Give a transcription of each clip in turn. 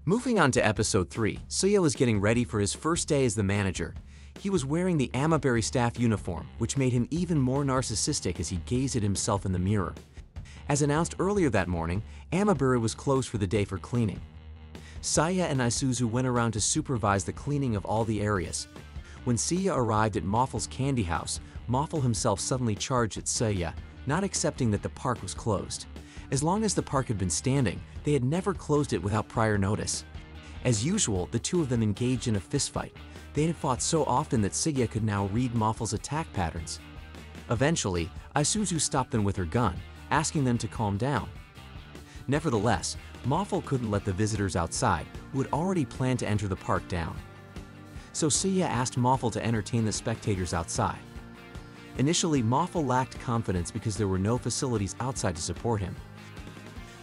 Moving on to episode 3, Seiya was getting ready for his first day as the manager. He was wearing the Amaberry staff uniform, which made him even more narcissistic as he gazed at himself in the mirror. As announced earlier that morning, Amaberry was closed for the day for cleaning. Seiya and Isuzu went around to supervise the cleaning of all the areas. When Seiya arrived at Moffel's candy house, Moffel himself suddenly charged at Seiya, not accepting that the park was closed. As long as the park had been standing, they had never closed it without prior notice. As usual, the two of them engaged in a fistfight. They had fought so often that Seiya could now read Moffel's attack patterns. Eventually, Isuzu stopped them with her gun, asking them to calm down. Nevertheless, Moffel couldn't let the visitors outside, who had already planned to enter the park, down. So Seiya asked Moffel to entertain the spectators outside. Initially, Moffel lacked confidence because there were no facilities outside to support him.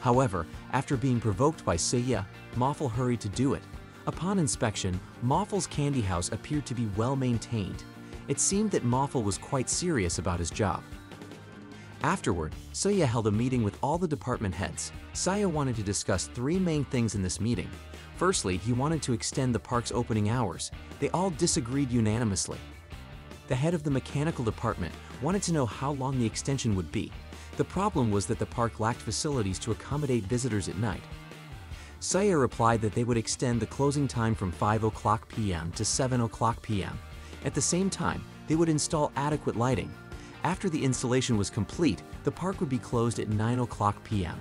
However, after being provoked by Seiya, Moffel hurried to do it. Upon inspection, Moffel's candy house appeared to be well maintained. It seemed that Moffel was quite serious about his job. Afterward, Seiya held a meeting with all the department heads. Seiya wanted to discuss 3 main things in this meeting. Firstly, he wanted to extend the park's opening hours. They all disagreed unanimously. The head of the mechanical department wanted to know how long the extension would be. The problem was that the park lacked facilities to accommodate visitors at night. Seiya replied that they would extend the closing time from 5 o'clock p.m. to 7 o'clock p.m. At the same time, they would install adequate lighting. After the installation was complete, the park would be closed at 9 o'clock p.m.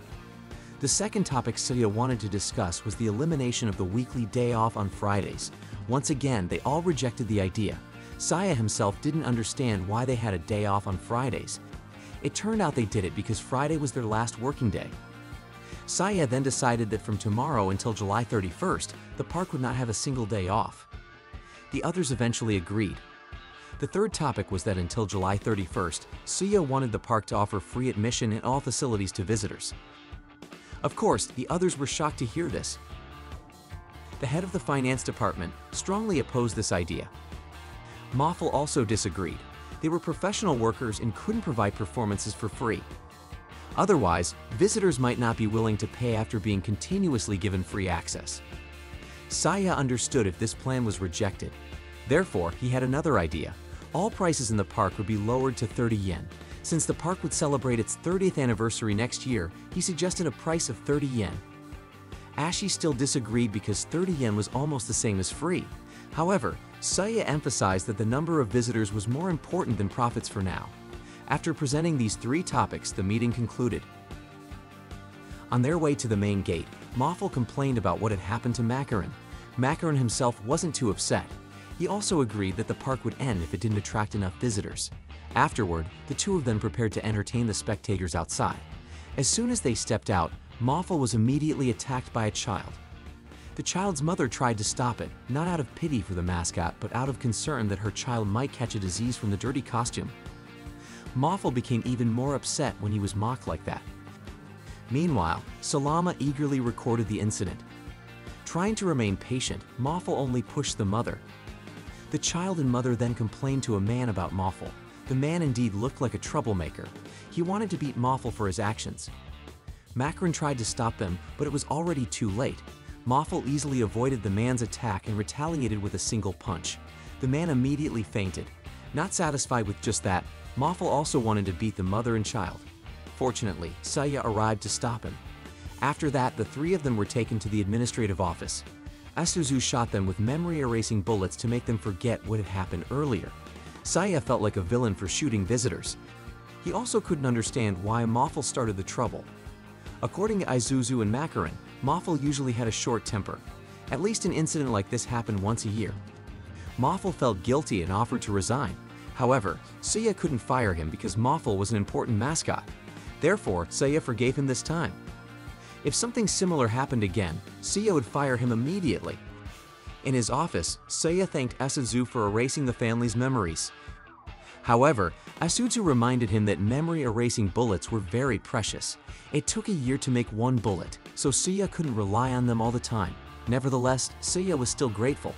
The second topic Seiya wanted to discuss was the elimination of the weekly day off on Fridays. Once again, they all rejected the idea. Seiya himself didn't understand why they had a day off on Fridays. It turned out they did it because Friday was their last working day. Seiya then decided that from tomorrow until July 31st, the park would not have a single day off. The others eventually agreed. The third topic was that until July 31st, Seiya wanted the park to offer free admission in all facilities to visitors. Of course, the others were shocked to hear this. The head of the finance department strongly opposed this idea. Moffel also disagreed. They were professional workers and couldn't provide performances for free. Otherwise, visitors might not be willing to pay after being continuously given free access. Seiya understood if this plan was rejected. Therefore, he had another idea. All prices in the park would be lowered to 30 yen. Since the park would celebrate its 30th anniversary next year, he suggested a price of 30 yen. Ashi still disagreed because 30 yen was almost the same as free. However, Seiya emphasized that the number of visitors was more important than profits for now. After presenting these 3 topics, the meeting concluded. On their way to the main gate, Moffel complained about what had happened to Macaron. Macaron himself wasn't too upset. He also agreed that the park would end if it didn't attract enough visitors. Afterward, the two of them prepared to entertain the spectators outside. As soon as they stepped out, Moffel was immediately attacked by a child. The child's mother tried to stop it, not out of pity for the mascot, but out of concern that her child might catch a disease from the dirty costume. Moffel became even more upset when he was mocked like that. Meanwhile, Salama eagerly recorded the incident. Trying to remain patient, Moffel only pushed the mother. The child and mother then complained to a man about Moffel. The man indeed looked like a troublemaker. He wanted to beat Moffel for his actions. Macaron tried to stop them, but it was already too late. Moffel easily avoided the man's attack and retaliated with a single punch. The man immediately fainted. Not satisfied with just that, Moffel also wanted to beat the mother and child. Fortunately, Seiya arrived to stop him. After that, the 3 of them were taken to the administrative office. Isuzu shot them with memory-erasing bullets to make them forget what had happened earlier. Seiya felt like a villain for shooting visitors. He also couldn't understand why Moffel started the trouble. According to Isuzu and Macaron, Moffel usually had a short temper. At least an incident like this happened once a year. Moffel felt guilty and offered to resign. However, Seiya couldn't fire him because Moffel was an important mascot. Therefore, Seiya forgave him this time. If something similar happened again, Seiya would fire him immediately. In his office, Seiya thanked Isuzu for erasing the family's memories. However, Isuzu reminded him that memory-erasing bullets were very precious. It took a year to make one bullet, so Seiya couldn't rely on them all the time. Nevertheless, Seiya was still grateful.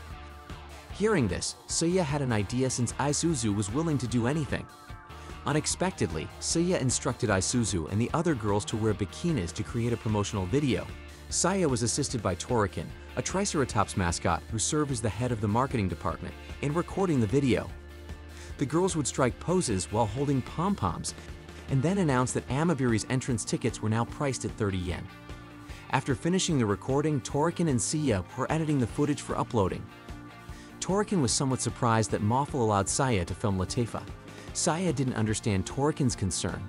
Hearing this, Seiya had an idea since Isuzu was willing to do anything. Unexpectedly, Seiya instructed Isuzu and the other girls to wear bikinis to create a promotional video. Saya was assisted by Toriken, a Triceratops mascot who served as the head of the marketing department, in recording the video. The girls would strike poses while holding pom-poms, and then announce that Amabiri's entrance tickets were now priced at 30 yen. After finishing the recording, Toriken and Saya were editing the footage for uploading. Toriken was somewhat surprised that Moffel allowed Saya to film Latifah. Saya didn't understand Toriken's concern.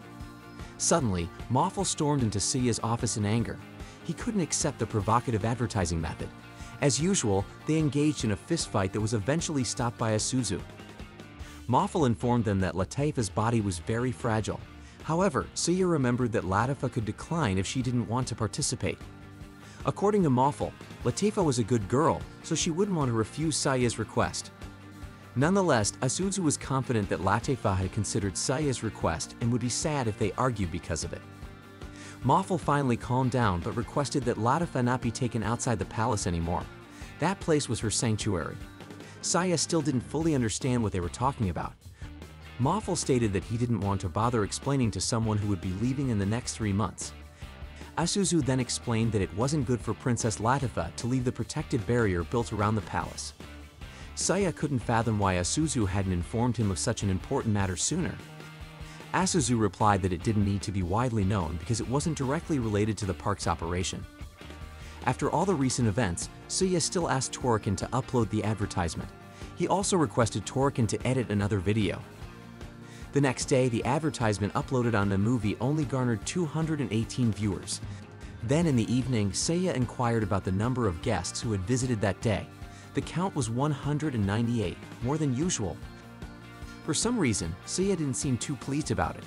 Suddenly, Moffel stormed into Saya's office in anger. He couldn't accept the provocative advertising method. As usual, they engaged in a fistfight that was eventually stopped by Isuzu. Moffel informed them that Latifah's body was very fragile. However, Saya remembered that Latifah could decline if she didn't want to participate. According to Moffel, Latifah was a good girl, so she wouldn't want to refuse Saya's request. Nonetheless, Isuzu was confident that Latifah had considered Saya's request and would be sad if they argued because of it. Moffel finally calmed down but requested that Latifah not be taken outside the palace anymore. That place was her sanctuary. Saya still didn't fully understand what they were talking about. Moffel stated that he didn't want to bother explaining to someone who would be leaving in the next 3 months. Isuzu then explained that it wasn't good for Princess Latifah to leave the protective barrier built around the palace. Saya couldn't fathom why Isuzu hadn't informed him of such an important matter sooner. Isuzu replied that it didn't need to be widely known because it wasn't directly related to the park's operation. After all the recent events, Saya still asked Toriken to upload the advertisement. He also requested Toriken to edit another video. The next day, the advertisement uploaded on the movie only garnered 218 viewers. Then in the evening, Saya inquired about the number of guests who had visited that day. The count was 198, more than usual. For some reason, Saya didn't seem too pleased about it.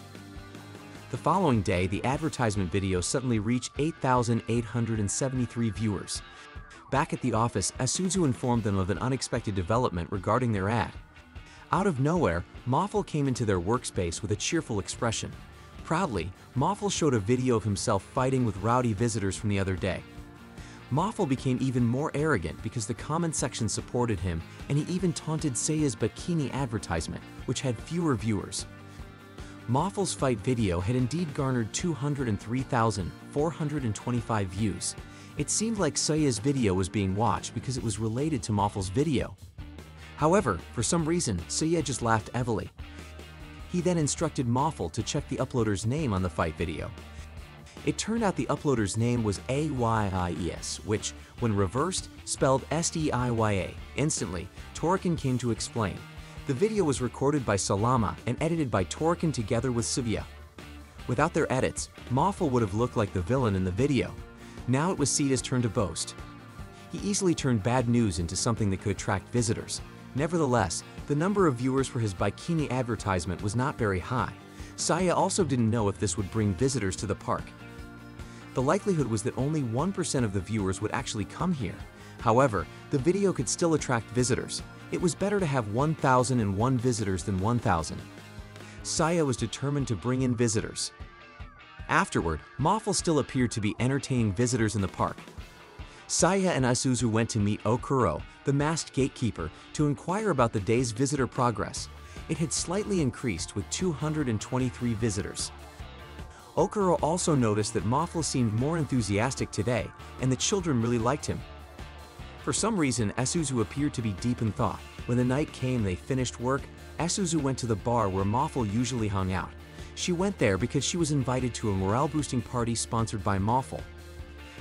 The following day, the advertisement video suddenly reached 8,873 viewers. Back at the office, Isuzu informed them of an unexpected development regarding their ad. Out of nowhere, Moffel came into their workspace with a cheerful expression. Proudly, Moffel showed a video of himself fighting with rowdy visitors from the other day. Moffel became even more arrogant because the comment section supported him, and he even taunted Saya's bikini advertisement, which had fewer viewers. Moffel's fight video had indeed garnered 203,425 views. It seemed like Saya's video was being watched because it was related to Moffel's video. However, for some reason, Saya just laughed heavily. He then instructed Moffel to check the uploader's name on the fight video. It turned out the uploader's name was AYIES, which, when reversed, spelled SDIYA. Instantly, Toriken came to explain. The video was recorded by Salama and edited by Toriken together with Suvia. Without their edits, Moffel would have looked like the villain in the video. Now it was Sita's turn to boast. He easily turned bad news into something that could attract visitors. Nevertheless, the number of viewers for his bikini advertisement was not very high. Saya also didn't know if this would bring visitors to the park. The likelihood was that only 1% of the viewers would actually come here. However, the video could still attract visitors. It was better to have 1,001 visitors than 1,000. Saya was determined to bring in visitors. Afterward, Moffel still appeared to be entertaining visitors in the park. Saya and Isuzu went to meet Okuro, the masked gatekeeper, to inquire about the day's visitor progress. It had slightly increased with 223 visitors. Okuro also noticed that Moffel seemed more enthusiastic today, and the children really liked him. For some reason, Isuzu appeared to be deep in thought. When the night came and they finished work, Isuzu went to the bar where Moffel usually hung out. She went there because she was invited to a morale-boosting party sponsored by Moffel.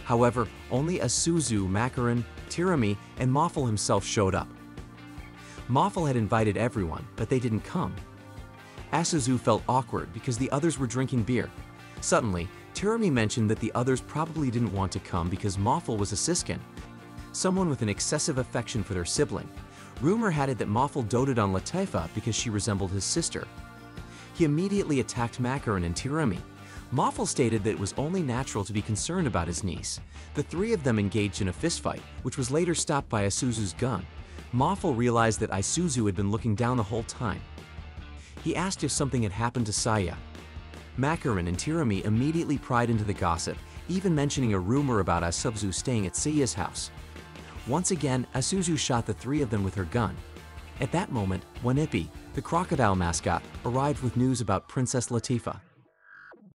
However, only Isuzu, Macaron, Tirami, and Moffel himself showed up. Moffel had invited everyone, but they didn't come. Isuzu felt awkward because the others were drinking beer. Suddenly, Tirami mentioned that the others probably didn't want to come because Moffel was a Siskin, someone with an excessive affection for their sibling. Rumor had it that Moffel doted on Latifah because she resembled his sister. He immediately attacked Macaron and Tirami. Moffel stated that it was only natural to be concerned about his niece. The three of them engaged in a fistfight, which was later stopped by Isuzu's gun. Moffel realized that Isuzu had been looking down the whole time. He asked if something had happened to Saya. Macaron and Tirami immediately pried into the gossip, even mentioning a rumor about Isuzu staying at Saya's house. Once again, Isuzu shot the three of them with her gun. At that moment, Wanipi, the crocodile mascot, arrived with news about Princess Latifah.